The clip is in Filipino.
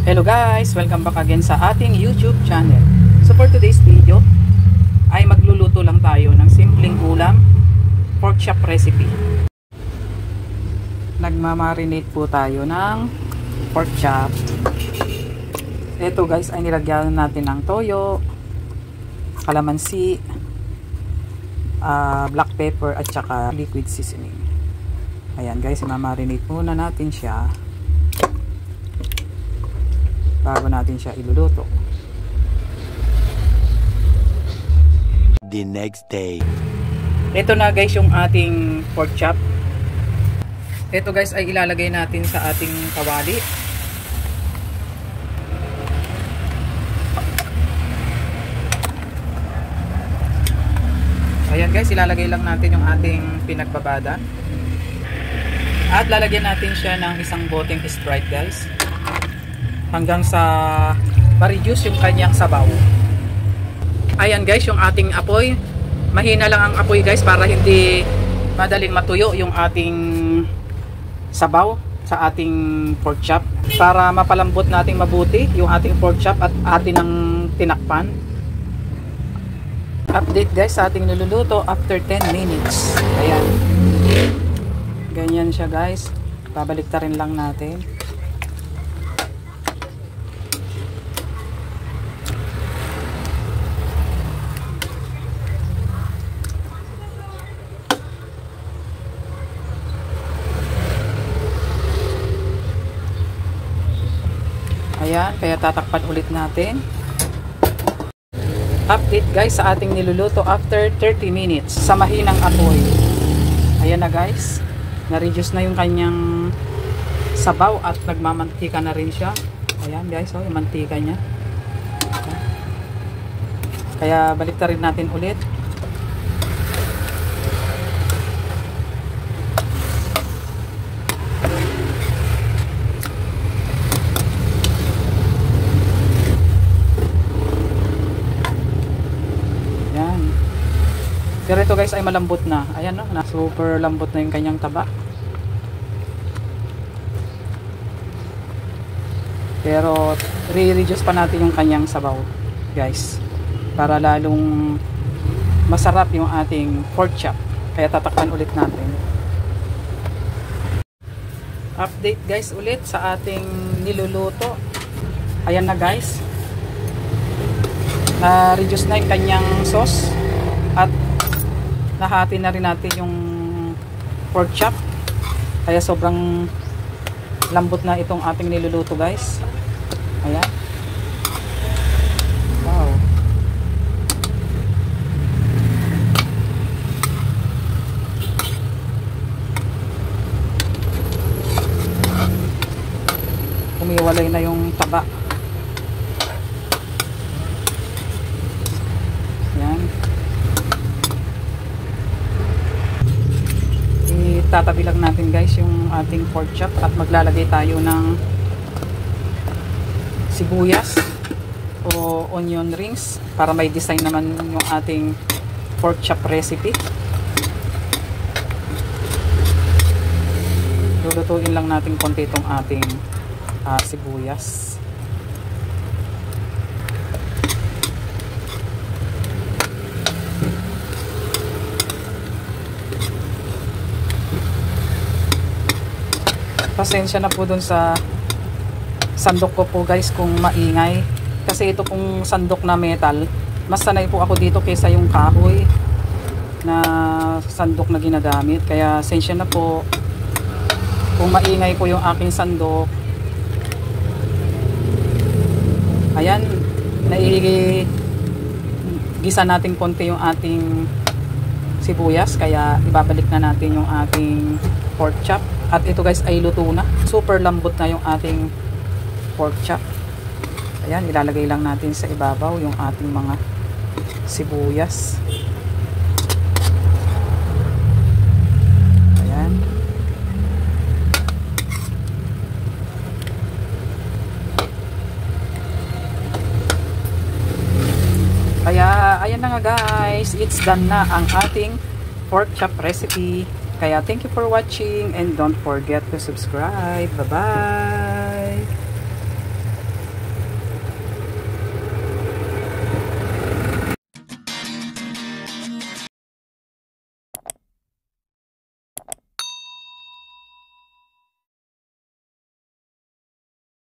Hello guys! Welcome back again sa ating YouTube channel. So for today's video ay magluluto lang tayo ng simpleng ulam, pork chop recipe. Nagmamarinate po tayo ng pork chop. Ito guys ay nilagyan natin ng toyo, kalamansi, black pepper at saka liquid seasoning. Ayan guys, mamarinate muna natin siya bago natin siya iluluto. The next day. Ito na guys yung ating pork chop. Ito guys ay ilalagay natin sa ating kawali. Ayan guys, ilalagay lang natin yung ating pinagbabada. At lalagyan natin siya ng isang boteng Sprite guys, hanggang sa ma-reduce yung kanyang sabaw. Ayan guys, yung ating apoy, mahina lang ang apoy guys para hindi madaling matuyo yung ating sabaw sa ating pork chop, para mapalambot nating mabuti yung ating pork chop at atin ng tinakpan. Update guys sa ating niluluto after 10 minutes. Ayan, ganyan siya guys, babaliktarin lang natin. Ayan, kaya tatakpan ulit natin. Update guys sa ating niluluto after 30 minutes sa mahinang apoy. Ayan na guys, na-reduce na yung kanyang sabaw at nagmamantika na rin siya. Ayan guys, oh, yung mantika niya. Kaya baliktarin natin ulit. Pero ito guys ay malambot na. Ayan no, na super lambot na yung kanyang taba. Pero re-reduce pa natin yung kanyang sabaw guys, para lalong masarap yung ating pork chop. Kaya tatakpan ulit natin. Update guys ulit sa ating niluluto. Ayan na guys, na-reduce na yung kanyang sauce at nahati na rin natin yung pork chop, kaya sobrang lambot na itong ating niluluto guys. Ayan, wow, umiwalay na yung taba. Ayan, tatabi lang natin guys yung ating pork chop at maglalagay tayo ng sibuyas o onion rings para may design naman yung ating pork chop recipe. Lulutuin lang natin konti itong ating sibuyas. Pasensya na po dun sa sandok ko po guys kung maingay, kasi ito pong sandok na metal, mas sanay po ako dito kaysa yung kahoy na sandok na ginagamit. Kaya pasensya na po kung maingay po yung aking sandok. Ayan, naigisa natin konti yung ating sibuyas, kaya ibabalik na natin yung ating pork chop. At ito guys ay luto na. Super lambot na yung ating pork chop. Ayan, ilalagay lang natin sa ibabaw yung ating mga sibuyas. Ayan. Kaya, ayan na nga guys. It's done na ang ating pork chop recipe. Kaya thank you for watching and don't forget to subscribe. Bye-bye!